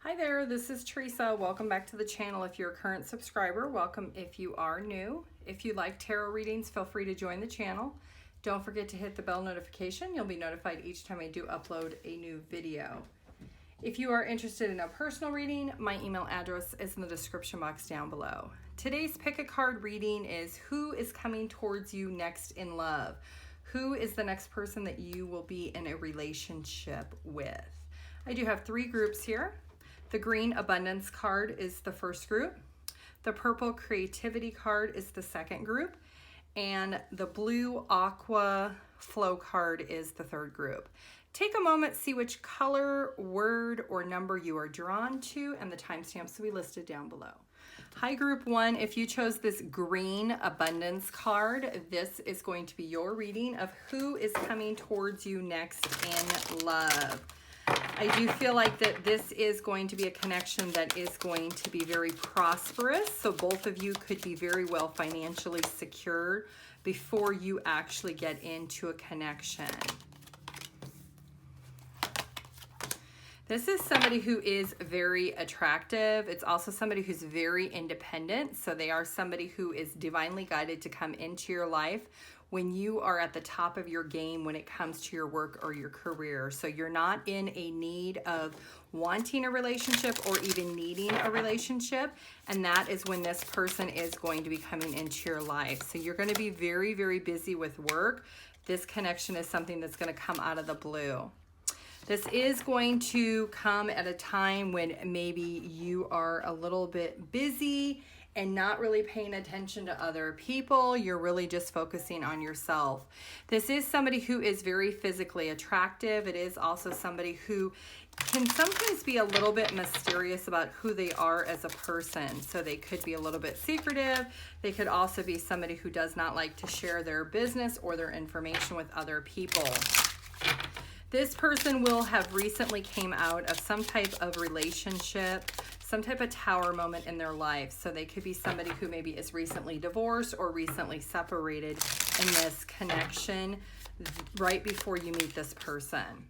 Hi there, this is Teresa. Welcome back to the channel. If you're a current subscriber, welcome if you are new. If you like tarot readings, feel free to join the channel. Don't forget to hit the bell notification. You'll be notified each time I do upload a new video. If you are interested in a personal reading, my email address is in the description box down below. Today's pick a card reading is who is coming towards you next in love? Who is the next person that you will be in a relationship with? I do have three groups here. The green abundance card is the first group. The purple creativity card is the second group. And the blue aqua flow card is the third group. Take a moment, see which color, word, or number you are drawn to, and the timestamps will be listed down below. Hi, group one. If you chose this green abundance card, this is going to be your reading of who is coming towards you next in love. I do feel like that this is going to be a connection that is going to be very prosperous. So both of you could be very well financially secure before you actually get into a connection. This is somebody who is very attractive. It's also somebody who's very independent. So they are somebody who is divinely guided to come into your life when you are at the top of your game when it comes to your work or your career. So you're not in a need of wanting a relationship or even needing a relationship. And that is when this person is going to be coming into your life. So you're going to be very, very busy with work. This connection is something that's going to come out of the blue. This is going to come at a time when maybe you are a little bit busy and not really paying attention to other people. You're really just focusing on yourself. This is somebody who is very physically attractive. It is also somebody who can sometimes be a little bit mysterious about who they are as a person. So they could be a little bit secretive. They could also be somebody who does not like to share their business or their information with other people. This person will have recently came out of some type of relationship, some type of tower moment in their life. So they could be somebody who maybe is recently divorced or recently separated in this connection right before you meet this person.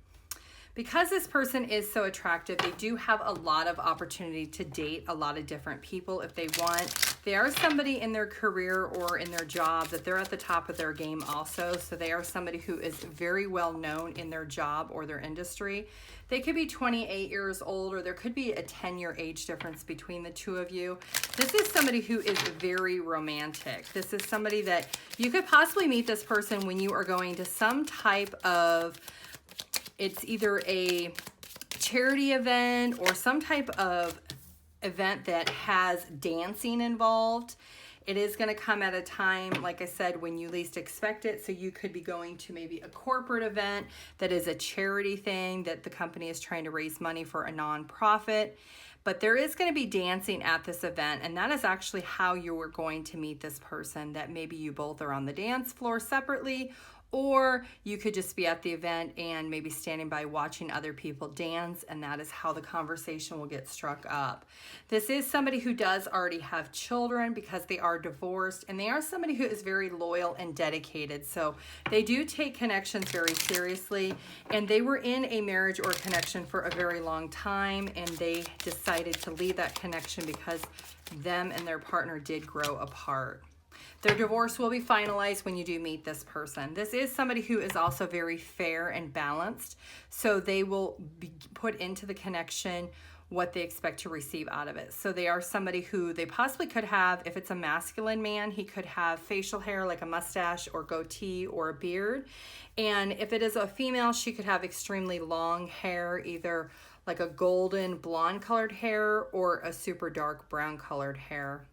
Because this person is so attractive, they do have a lot of opportunity to date a lot of different people if they want. They are somebody in their career or in their job that they're at the top of their game also. So they are somebody who is very well known in their job or their industry. They could be 28 years old, or there could be a 10-year age difference between the two of you. This is somebody who is very romantic. This is somebody that you could possibly meet this person when you are going to some type of, it's either a charity event or some type of event that has dancing involved. It is going to come at a time, like I said, when you least expect it. So you could be going to maybe a corporate event that is a charity thing that the company is trying to raise money for a nonprofit. But there is going to be dancing at this event, and that is actually how you are going to meet this person, that maybe you both are on the dance floor separately, or you could just be at the event and maybe standing by watching other people dance, and that is how the conversation will get struck up. This is somebody who does already have children because they are divorced, and they are somebody who is very loyal and dedicated. So they do take connections very seriously, and they were in a marriage or connection for a very long time, and they decided to leave that connection because them and their partner did grow apart. Their divorce will be finalized when you do meet this person. This is somebody who is also very fair and balanced. So they will be put into the connection what they expect to receive out of it. So they are somebody who they possibly could have, if it's a masculine man, he could have facial hair like a mustache or goatee or a beard. And if it is a female, she could have extremely long hair, either like a golden blonde colored hair or a super dark brown colored hair.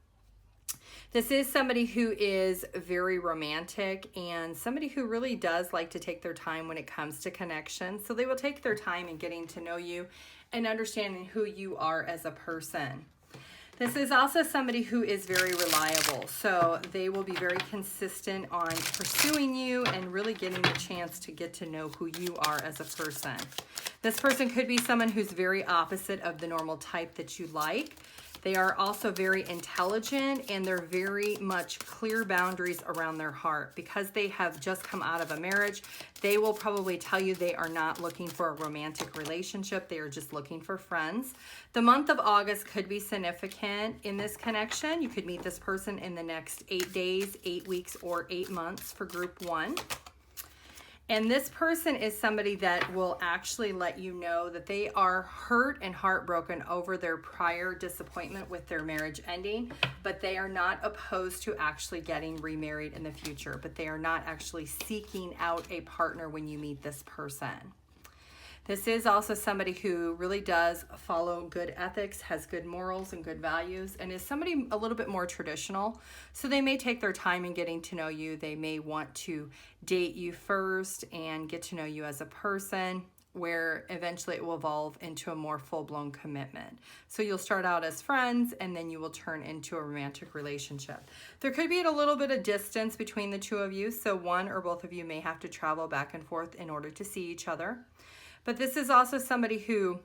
This is somebody who is very romantic and somebody who really does like to take their time when it comes to connection. So they will take their time in getting to know you and understanding who you are as a person. This is also somebody who is very reliable. So they will be very consistent on pursuing you and really getting the chance to get to know who you are as a person. This person could be someone who's very opposite of the normal type that you like. They are also very intelligent, and they're very much clear boundaries around their heart. Because they have just come out of a marriage, they will probably tell you they are not looking for a romantic relationship. They are just looking for friends. The month of August could be significant in this connection. You could meet this person in the next 8 days, 8 weeks, or 8 months for group 1. And this person is somebody that will actually let you know that they are hurt and heartbroken over their prior disappointment with their marriage ending, but they are not opposed to actually getting remarried in the future, but they are not actually seeking out a partner when you meet this person. This is also somebody who really does follow good ethics, has good morals and good values, and is somebody a little bit more traditional. So they may take their time in getting to know you. They may want to date you first and get to know you as a person, where eventually it will evolve into a more full-blown commitment. So you'll start out as friends, and then you will turn into a romantic relationship. There could be a little bit of distance between the two of you, so one or both of you may have to travel back and forth in order to see each other. But this is also somebody who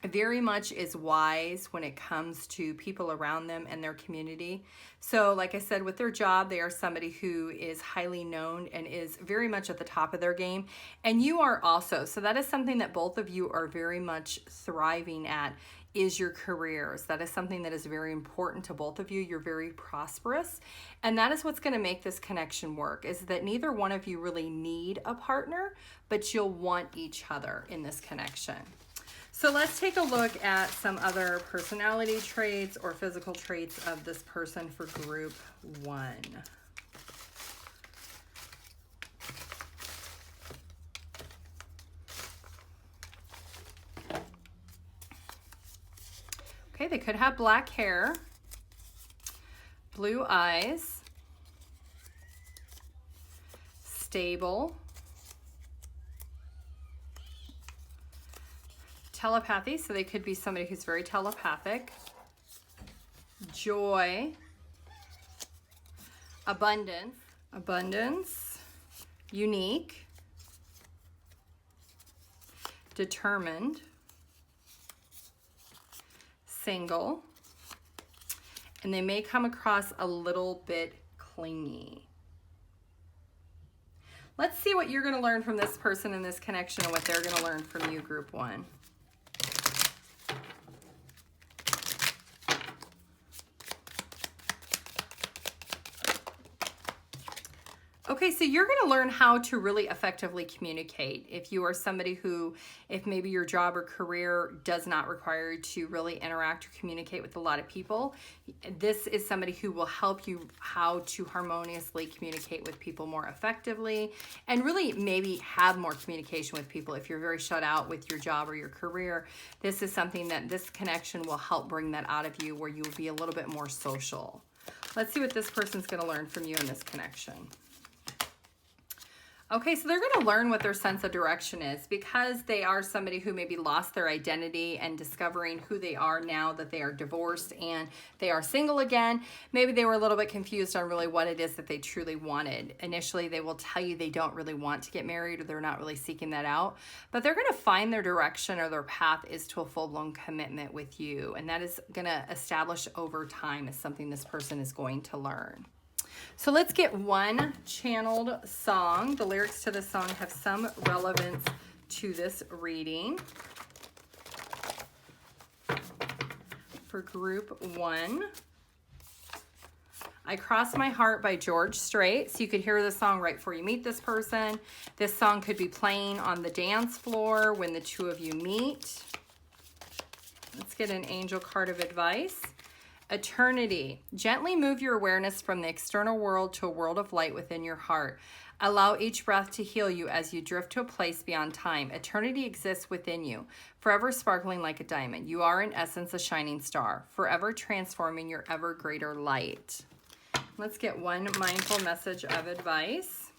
very much is wise when it comes to people around them and their community. So like I said, with their job, they are somebody who is highly known and is very much at the top of their game. And you are also. So that is something that both of you are very much thriving at, is your careers. That is something that is very important to both of you. You're very prosperous. And that is what's going to make this connection work, is that neither one of you really need a partner, but you'll want each other in this connection. So let's take a look at some other personality traits or physical traits of this person for group 1. Okay, they could have black hair, blue eyes, stable, telepathy, so they could be somebody who's very telepathic, joy, abundance, unique, determined, single, and they may come across a little bit clingy. Let's see what you're going to learn from this person in this connection and what they're going to learn from you, group 1. Okay, so you're going to learn how to really effectively communicate. If you are somebody who, if maybe your job or career does not require you to really interact or communicate with a lot of people, this is somebody who will help you how to harmoniously communicate with people more effectively, and really maybe have more communication with people. If you're very shut out with your job or your career, this is something that this connection will help bring that out of you, where you will be a little bit more social. Let's see what this person's going to learn from you in this connection. Okay, so they're going to learn what their sense of direction is, because they are somebody who maybe lost their identity and discovering who they are now that they are divorced and they are single again. Maybe they were a little bit confused on really what it is that they truly wanted. Initially, they will tell you they don't really want to get married, or they're not really seeking that out, but they're going to find their direction, or their path is to a full-blown commitment with you. And that is going to establish over time as something this person is going to learn. So let's get one channeled song. The lyrics to the song have some relevance to this reading. For group 1, I Cross My Heart by George Strait. So you could hear the song right before you meet this person. This song could be playing on the dance floor when the two of you meet. Let's get an angel card of advice. Eternity. Gently move your awareness from the external world to a world of light within your heart. Allow each breath to heal you as you drift to a place beyond time. Eternity exists within you, forever sparkling like a diamond. You are in essence a shining star, forever transforming your ever greater light. Let's get one mindful message of advice.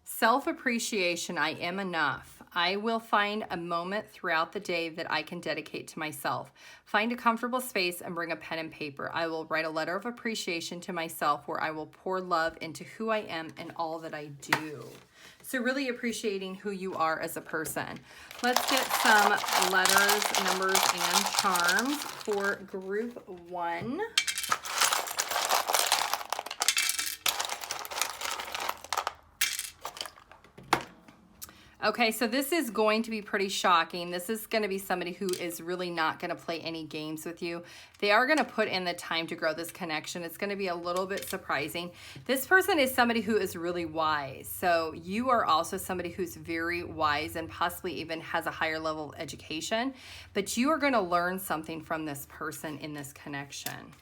Self-appreciation. I am enough. I will find a moment throughout the day that I can dedicate to myself. Find a comfortable space and bring a pen and paper. I will write a letter of appreciation to myself, where I will pour love into who I am and all that I do. So really appreciating who you are as a person. Let's get some letters, numbers, and charms for group 1. Okay, so this is going to be pretty shocking. This is going to be somebody who is really not going to play any games with you. They are going to put in the time to grow this connection. It's going to be a little bit surprising. This person is somebody who is really wise. So you are also somebody who's very wise and possibly even has a higher level of education. But you are going to learn something from this person in this connection.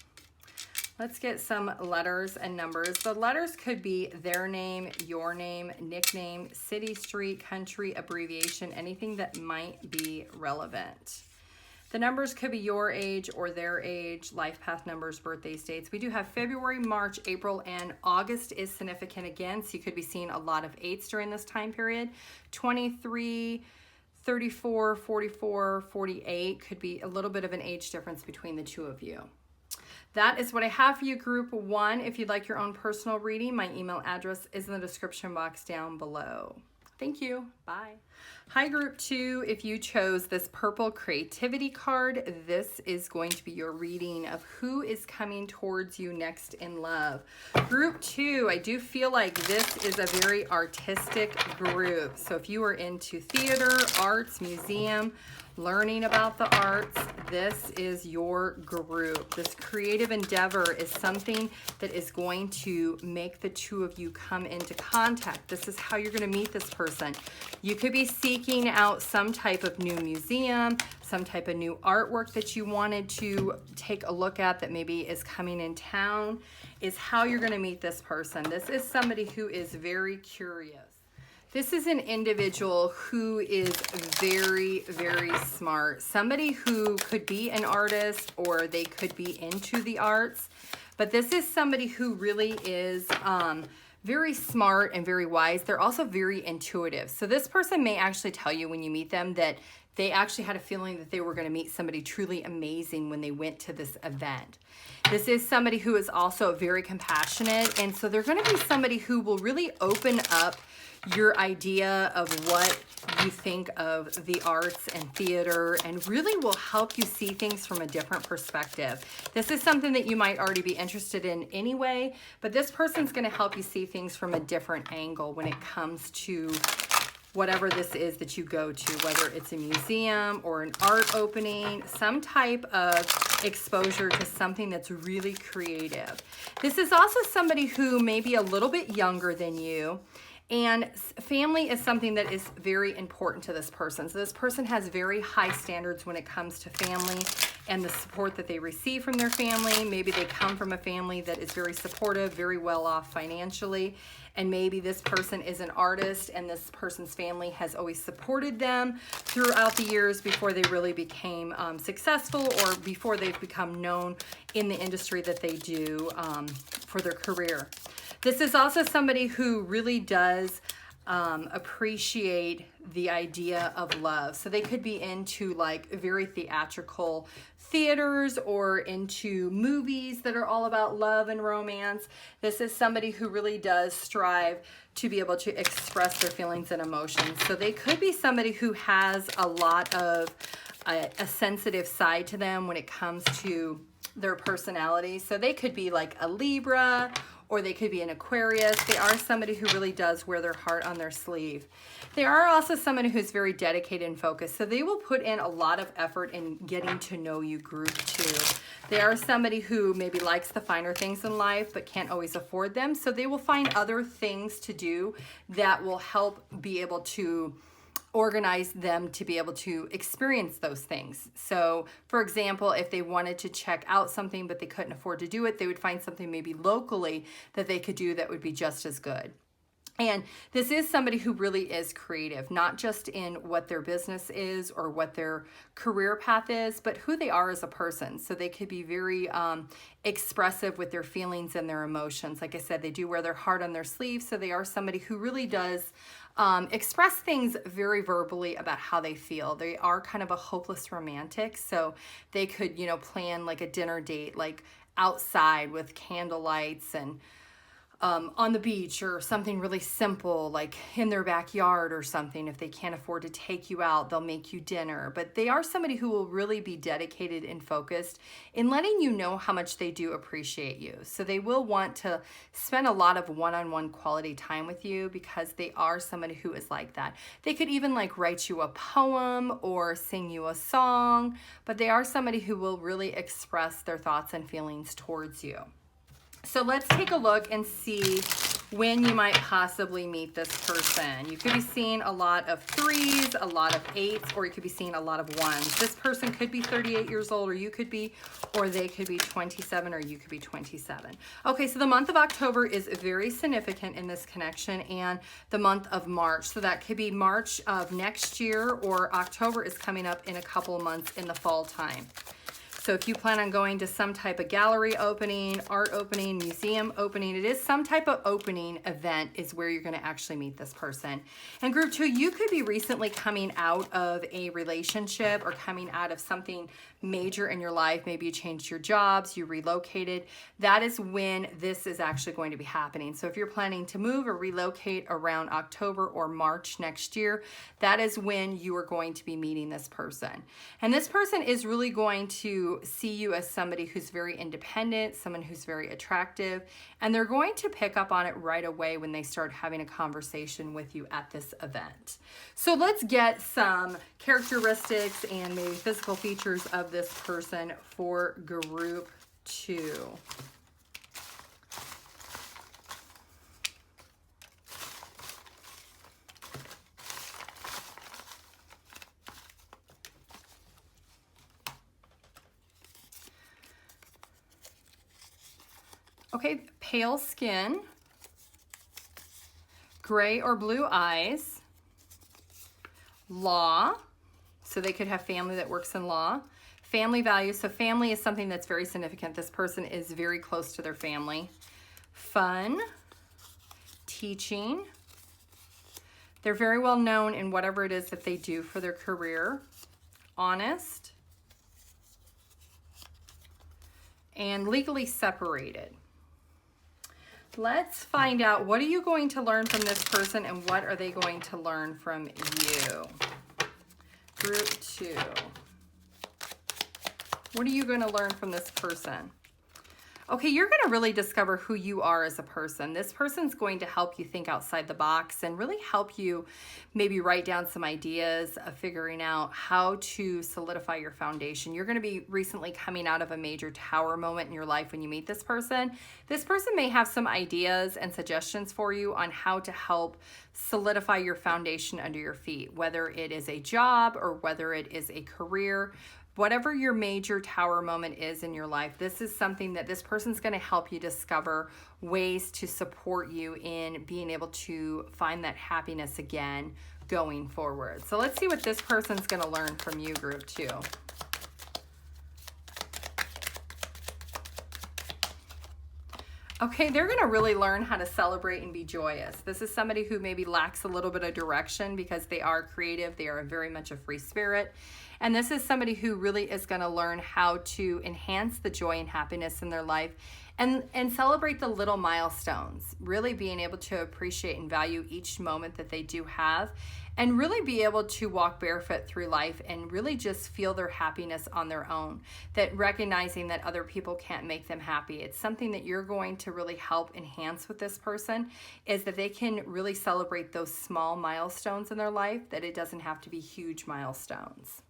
Let's get some letters and numbers. The letters could be their name, your name, nickname, city, street, country, abbreviation, anything that might be relevant. The numbers could be your age or their age, life path numbers, birthdays, dates. We do have February, March, April, and August is significant again, so you could be seeing a lot of 8s during this time period. 23, 34, 44, 48 could be a little bit of an age difference between the two of you. That is what I have for you, group 1. If you'd like your own personal reading, my email address is in the description box down below. Thank you. Bye. Hi, group 2. If you chose this purple creativity card, this is going to be your reading of who is coming towards you next in love. Group 2, I do feel like this is a very artistic group. So if you are into theater, arts, museum, learning about the arts, this is your group. This creative endeavor is something that is going to make the two of you come into contact. This is how you're going to meet this person. You could be seeking out some type of new museum, some type of new artwork that you wanted to take a look at that maybe is coming in town, is how you're going to meet this person. This is somebody who is very curious. This is an individual who is very, very smart. Somebody who could be an artist or they could be into the arts. But this is somebody who really is very smart and very wise. They're also very intuitive. So this person may actually tell you when you meet them that they actually had a feeling that they were going to meet somebody truly amazing when they went to this event. This is somebody who is also very compassionate. And so they're going to be somebody who will really open up your idea of what you think of the arts and theater and really will help you see things from a different perspective. This is something that you might already be interested in anyway, but this person's going to help you see things from a different angle when it comes to whatever this is that you go to, whether it's a museum or an art opening, some type of exposure to something that's really creative. This is also somebody who may be a little bit younger than you. And family is something that is very important to this person. So this person has very high standards when it comes to family and the support that they receive from their family. Maybe they come from a family that is very supportive, very well off financially. And maybe this person is an artist and this person's family has always supported them throughout the years before they really became successful or before they've become known in the industry that they do for their career. This is also somebody who really does appreciate the idea of love. So they could be into like very theatrical theaters or into movies that are all about love and romance. This is somebody who really does strive to be able to express their feelings and emotions. So they could be somebody who has a lot of a sensitive side to them when it comes to their personality. So they could be like a Libra, or they could be an Aquarius. They are somebody who really does wear their heart on their sleeve. They are also somebody who's very dedicated and focused. So they will put in a lot of effort in getting to know you, group 2. They are somebody who maybe likes the finer things in life but can't always afford them. So they will find other things to do that will help be able to organize them to be able to experience those things. So for example, if they wanted to check out something but they couldn't afford to do it, they would find something maybe locally that they could do that would be just as good. And this is somebody who really is creative, not just in what their business is or what their career path is, but who they are as a person. So they could be very expressive with their feelings and their emotions. Like I said, they do wear their heart on their sleeve. So they are somebody who really does express things very verbally about how they feel. They are kind of a hopeless romantic. So they could, you know, plan like a dinner date, like outside with candle lights and on the beach or something really simple, like in their backyard or something. If they can't afford to take you out, they'll make you dinner. But they are somebody who will really be dedicated and focused in letting you know how much they do appreciate you. So they will want to spend a lot of one-on-one quality time with you because they are somebody who is like that. They could even like write you a poem or sing you a song, but they are somebody who will really express their thoughts and feelings towards you. So let's take a look and see when you might possibly meet this person. You could be seeing a lot of 3s, a lot of 8s, or you could be seeing a lot of 1s. This person could be 38 years old, or you could be, or they could be 27, or you could be 27. Okay, so the month of October is very significant in this connection, and the month of March. So that could be March of next year, or October is coming up in a couple of months in the fall time. So if you plan on going to some type of gallery opening, art opening, museum opening, it is some type of opening event is where you're going to actually meet this person. And group 2, you could be recently coming out of a relationship or coming out of something major in your life. Maybe you changed your jobs, you relocated. That is when this is actually going to be happening. So if you're planning to move or relocate around October or March next year, that is when you are going to be meeting this person. And this person is really going to see you as somebody who's very independent, someone who's very attractive, and they're going to pick up on it right away when they start having a conversation with you at this event. So let's get some characteristics and maybe physical features of this person for group 2. Okay, pale skin, gray or blue eyes, law, so they could have family that works in law, family values, so family is something that's very significant. This person is very close to their family, fun, teaching, they're very well known in whatever it is that they do for their career, honest, and legally separated. Let's find out, what are you going to learn from this person and what are they going to learn from you? Group 2. What are you going to learn from this person? Okay, you're going to really discover who you are as a person. This person's going to help you think outside the box and really help you maybe write down some ideas of figuring out how to solidify your foundation. You're going to be recently coming out of a major tower moment in your life when you meet this person. This person may have some ideas and suggestions for you on how to help solidify your foundation under your feet, whether it is a job or whether it is a career. Whatever your major tower moment is in your life, this is something that this person's going to help you discover ways to support you in being able to find that happiness again going forward. So let's see what this person's going to learn from you, group 2. Okay, they're going to really learn how to celebrate and be joyous. This is somebody who maybe lacks a little bit of direction because they are creative. They are very much a free spirit. And this is somebody who really is going to learn how to enhance the joy and happiness in their life and celebrate the little milestones, really being able to appreciate and value each moment that they do have and really be able to walk barefoot through life and really just feel their happiness on their own, that recognizing that other people can't make them happy. It's something that you're going to really help enhance with this person, is that they can really celebrate those small milestones in their life, that it doesn't have to be huge milestones.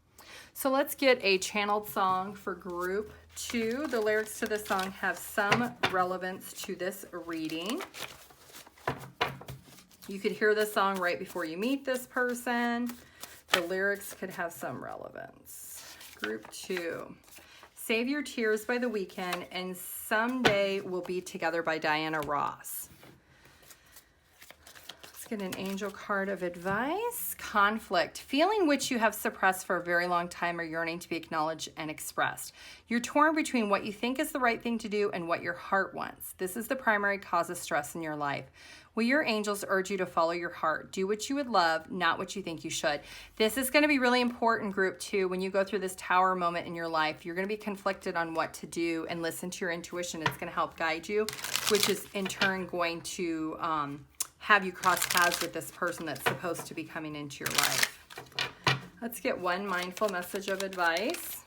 So let's get a channeled song for group 2. The lyrics to this song have some relevance to this reading. You could hear this song right before you meet this person. The lyrics could have some relevance. Group 2. Save Your Tears by The Weeknd and Someday We'll Be Together by Diana Ross. Let's get an angel card of advice. Conflict. Feeling which you have suppressed for a very long time or yearning to be acknowledged and expressed. You're torn between what you think is the right thing to do and what your heart wants. This is the primary cause of stress in your life. Will your angels urge you to follow your heart? Do what you would love, not what you think you should. This is going to be really important, group 2. When you go through this tower moment in your life, you're going to be conflicted on what to do, and listen to your intuition. It's going to help guide you, which is in turn going to have you cross paths with this person that's supposed to be coming into your life. Let's get one mindful message of advice.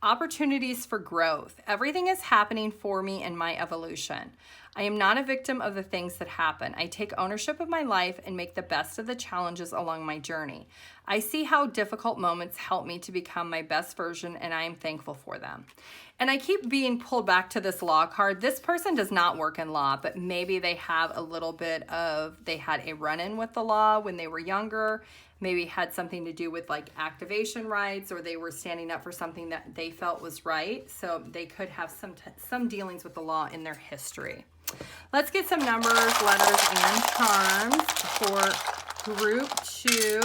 Opportunities for growth. Everything is happening for me in my evolution. I am not a victim of the things that happen. I take ownership of my life and make the best of the challenges along my journey. I see how difficult moments help me to become my best version, and I am thankful for them. And I keep being pulled back to this law card. This person does not work in law, but maybe they have a little bit of, they had a run-in with the law when they were younger, maybe had something to do with like activation rights, or they were standing up for something that they felt was right. So they could have some dealings with the law in their history. Let's get some numbers, letters, and charms for group 2.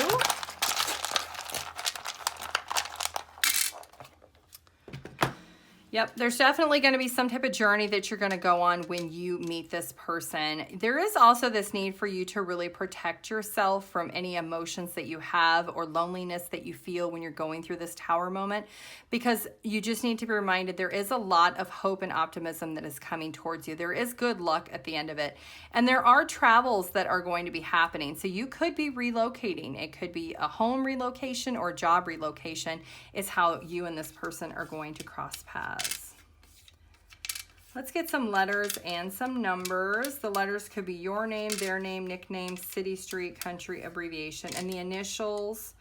Yep, there's definitely going to be some type of journey that you're going to go on when you meet this person. There is also this need for you to really protect yourself from any emotions that you have or loneliness that you feel when you're going through this tower moment, because you just need to be reminded there is a lot of hope and optimism that is coming towards you. There is good luck at the end of it. And there are travels that are going to be happening. So you could be relocating. It could be a home relocation or job relocation is how you and this person are going to cross paths. Let's get some letters and some numbers. The letters could be your name, their name, nickname, city, street, country, abbreviation, and the initials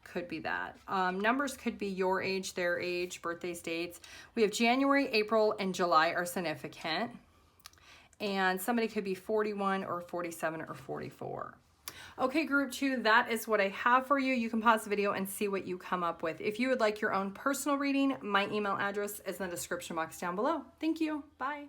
could be that. Numbers could be your age, their age, birthdays, dates. We have January, April, and July are significant. And somebody could be 41 or 47 or 44. Okay, group 2, that is what I have for you. You can pause the video and see what you come up with. If you would like your own personal reading, my email address is in the description box down below. Thank you. Bye.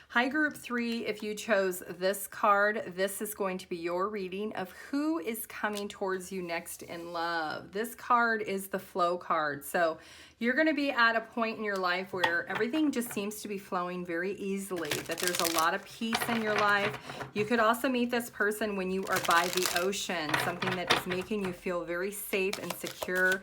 Hi, group 3. If you chose this card, this is going to be your reading of who is coming towards you next in love. This card is the flow card. So you're going to be at a point in your life where everything just seems to be flowing very easily, that there's a lot of peace in your life. You could also meet this person when you are by the ocean, something that is making you feel very safe and secure.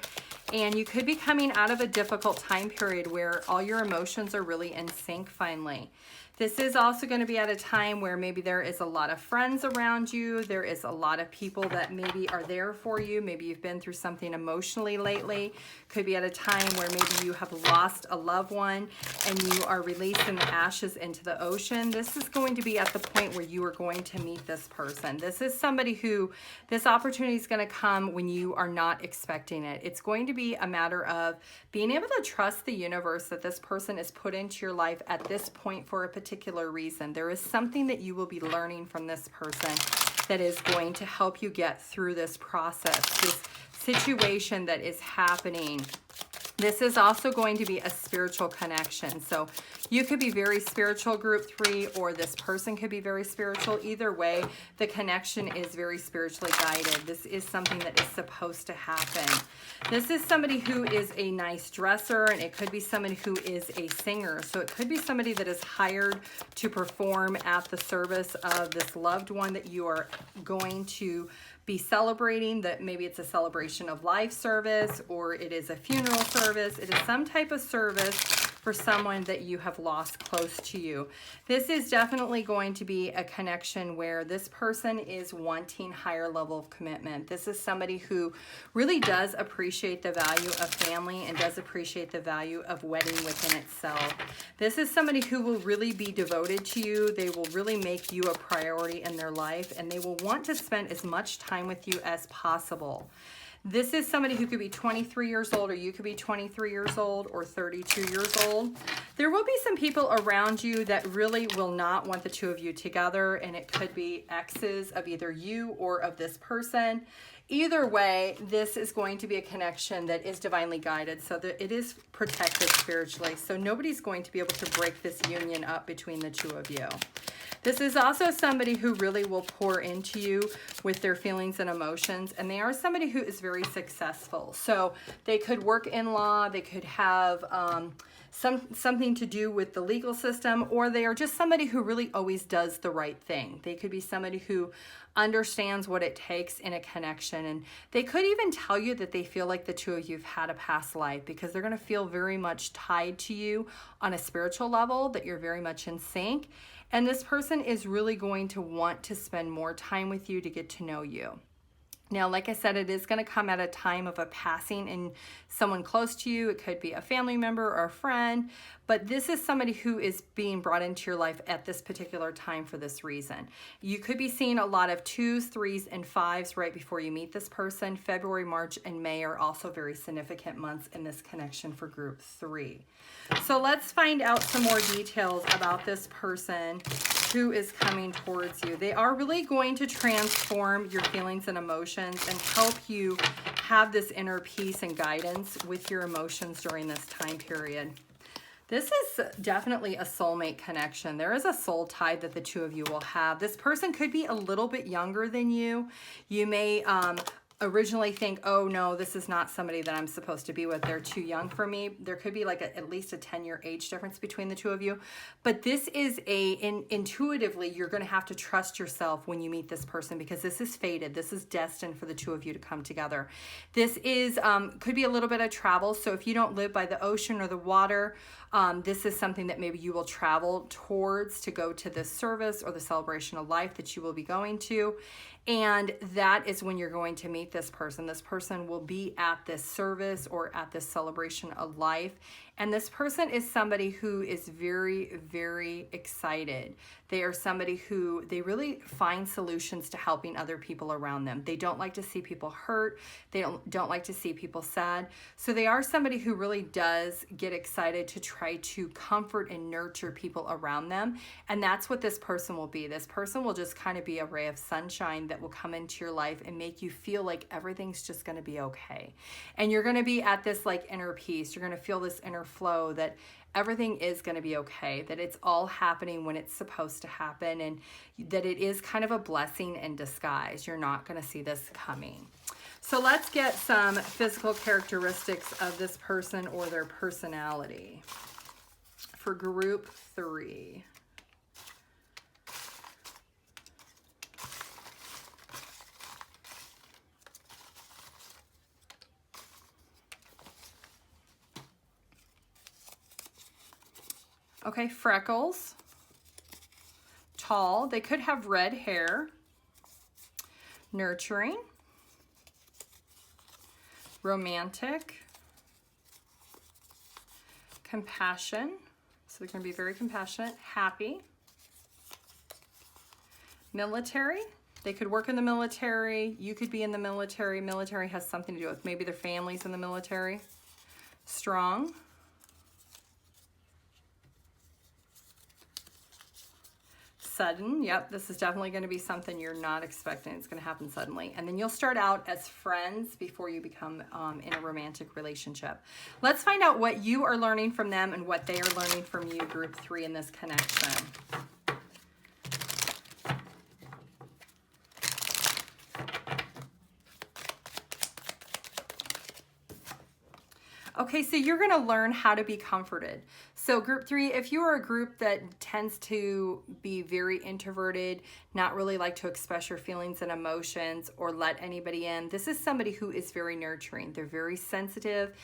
And you could be coming out of a difficult time period where all your emotions are really in sync finally. This is also going to be at a time where maybe there is a lot of friends around you. There is a lot of people that maybe are there for you. Maybe you've been through something emotionally lately. Could be at a time where maybe you have lost a loved one and you are releasing the ashes into the ocean. This is going to be at the point where you are going to meet this person. This is somebody who, this opportunity is going to come when you are not expecting it. It's going to be a matter of being able to trust the universe that this person is put into your life at this point for a particular reason. There is something that you will be learning from this person that is going to help you get through this process, this situation that is happening. This is also going to be a spiritual connection. So you could be very spiritual, group 3, or this person could be very spiritual. Either way, the connection is very spiritually guided. This is something that is supposed to happen. This is somebody who is a nice dresser, and it could be somebody who is a singer. So it could be somebody that is hired to perform at the service of this loved one that you are going to be celebrating, that maybe it's a celebration of life service, or it is a funeral service. It is some type of service for someone that you have lost close to you. This is definitely going to be a connection where this person is wanting higher level of commitment. This is somebody who really does appreciate the value of family and does appreciate the value of wedding within itself. This is somebody who will really be devoted to you. They will really make you a priority in their life, and they will want to spend as much time with you as possible. This is somebody who could be 23 years old, or you could be 23 years old, or 32 years old. There will be some people around you that really will not want the two of you together, and it could be exes of either you or of this person. Either way, this is going to be a connection that is divinely guided, so that it is protected spiritually. So nobody's going to be able to break this union up between the two of you. This is also somebody who really will pour into you with their feelings and emotions, and they are somebody who is very successful. So they could work in law, they could have something to do with the legal system, or they are just somebody who really always does the right thing. They could be somebody who understands what it takes in a connection, and they could even tell you that they feel like the two of you have had a past life, because they're going to feel very much tied to you on a spiritual level, that you're very much in sync. And this person is really going to want to spend more time with you to get to know you. Now, like I said, it is going to come at a time of a passing in someone close to you. It could be a family member or a friend, but this is somebody who is being brought into your life at this particular time for this reason. You could be seeing a lot of 2s, 3s, and 5s right before you meet this person. February, March, and May are also very significant months in this connection for group 3. So let's find out some more details about this person who is coming towards you. They are really going to transform your feelings and emotions and help you have this inner peace and guidance with your emotions during this time period. This is definitely a soulmate connection. There is a soul tie that the two of you will have. This person could be a little bit younger than you. You may originally think, oh no, this is not somebody that I'm supposed to be with. They're too young for me. There could be like at least a 10-year age difference between the two of you. But this is intuitively, you're going to have to trust yourself when you meet this person, because this is fated. This is destined for the two of you to come together. This is could be a little bit of travel. So if you don't live by the ocean or the water, this is something that maybe you will travel towards to go to this service or the celebration of life that you will be going to. And that is when you're going to meet this person. This person will be at this service or at this celebration of life. And this person is somebody who is very, very excited. They are somebody who, they really find solutions to helping other people around them. They don't like to see people hurt. They don't like to see people sad. So they are somebody who really does get excited to try to comfort and nurture people around them. And that's what this person will be. This person will just kind of be a ray of sunshine that will come into your life and make you feel like everything's just going to be okay. And you're going to be at this like inner peace. You're going to feel this inner flow that everything is going to be okay, that it's all happening when it's supposed to happen, and that it is kind of a blessing in disguise. You're not going to see this coming. So let's get some physical characteristics of this person or their personality for group 3. Okay, freckles, tall, they could have red hair, nurturing, romantic, compassion, so they're going to be very compassionate, happy, military, they could work in the military, you could be in the military, military has something to do with maybe their families in the military, strong, sudden. Yep, this is definitely going to be something you're not expecting. It's going to happen suddenly. And then you'll start out as friends before you become in a romantic relationship. Let's find out what you are learning from them and what they are learning from you, group 3, in this connection. Okay, so you're going to learn how to be comforted. So group 3, if you are a group that tends to be very introverted, not really like to express your feelings and emotions or let anybody in, this is somebody who is very nurturing. They're very sensitive,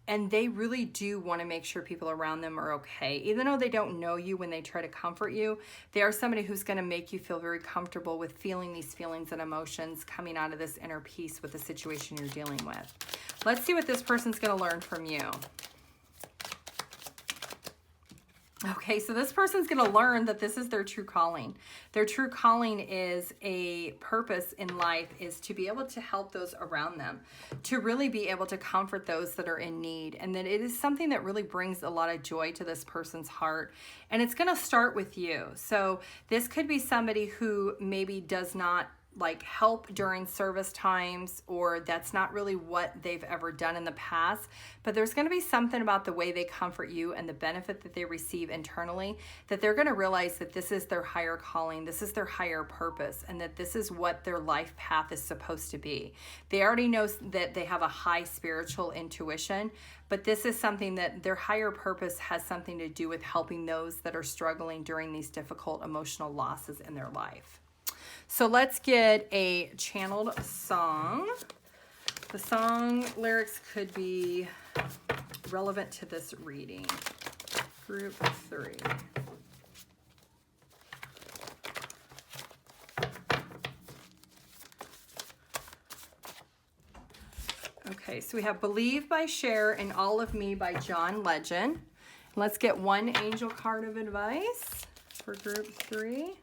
and they really do want to make sure people around them are okay. Even though they don't know you when they try to comfort you, they are somebody who's going to make you feel very comfortable with feeling these feelings and emotions coming out of this inner peace with the situation you're dealing with. Let's see what this person's going to learn from you. Okay, so this person's going to learn that this is their true calling. Their true calling is a purpose in life, is to be able to help those around them, to really be able to comfort those that are in need, and that it is something that really brings a lot of joy to this person's heart. And it's going to start with you. So this could be somebody who maybe does not like help during service times, or that's not really what they've ever done in the past, but there's going to be something about the way they comfort you and the benefit that they receive internally that they're going to realize that this is their higher calling, this is their higher purpose, and that this is what their life path is supposed to be. They already know that they have a high spiritual intuition, but this is something that their higher purpose has something to do with helping those that are struggling during these difficult emotional losses in their life. So let's get a channeled song. The song lyrics could be relevant to this reading. Group 3. Okay, so we have Believe by Cher and All of Me by John Legend. Let's get one angel card of advice for group 3.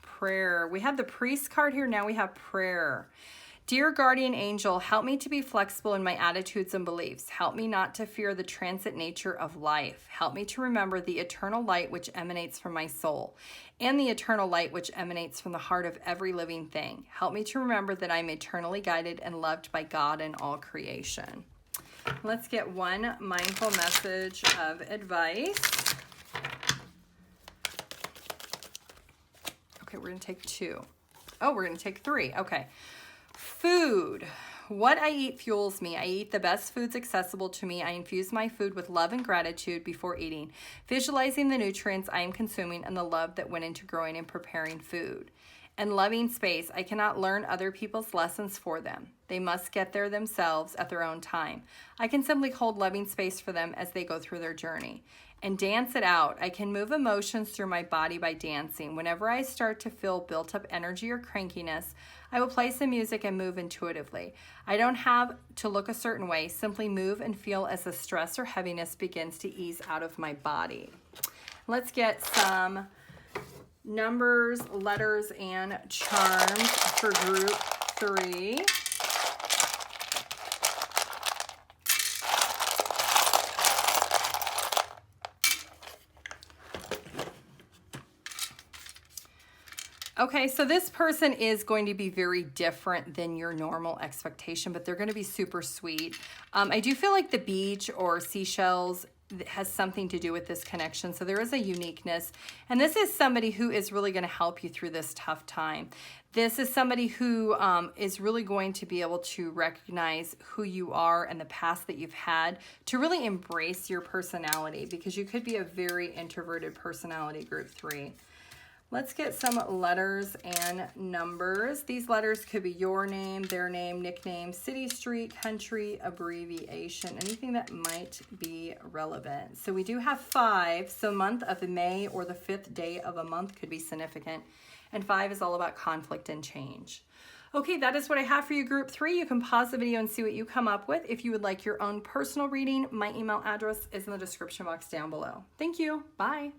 Prayer. We have the priest card here. Now we have prayer. Dear guardian angel, help me to be flexible in my attitudes and beliefs. Help me not to fear the transit nature of life. Help me to remember the eternal light which emanates from my soul and the eternal light which emanates from the heart of every living thing. Help me to remember that I'm eternally guided and loved by God and all creation. Let's get one mindful message of advice. Okay, we're going to take 2. Oh, we're going to take 3. Okay. Food. What I eat fuels me. I eat the best foods accessible to me. I infuse my food with love and gratitude before eating, visualizing the nutrients I am consuming and the love that went into growing and preparing food. And loving space. I cannot learn other people's lessons for them. They must get there themselves at their own time. I can simply hold loving space for them as they go through their journey. And dance it out. I can move emotions through my body by dancing. Whenever I start to feel built up energy or crankiness, I will play some music and move intuitively. I don't have to look a certain way. Simply move and feel as the stress or heaviness begins to ease out of my body. Let's get some numbers, letters, and charms for group 3. Okay, so this person is going to be very different than your normal expectation, but they're going to be super sweet. I do feel like the beach or seashells has something to do with this connection, so there is a uniqueness. And this is somebody who is really going to help you through this tough time. This is somebody who is really going to be able to recognize who you are and the past that you've had to really embrace your personality, because you could be a very introverted personality, group 3. Let's get some letters and numbers. These letters could be your name, their name, nickname, city, street, country, abbreviation, anything that might be relevant. So we do have 5. So month of May or the 5th day of a month could be significant. And 5 is all about conflict and change. Okay, that is what I have for you, group 3. You can pause the video and see what you come up with. If you would like your own personal reading, my email address is in the description box down below. Thank you. Bye.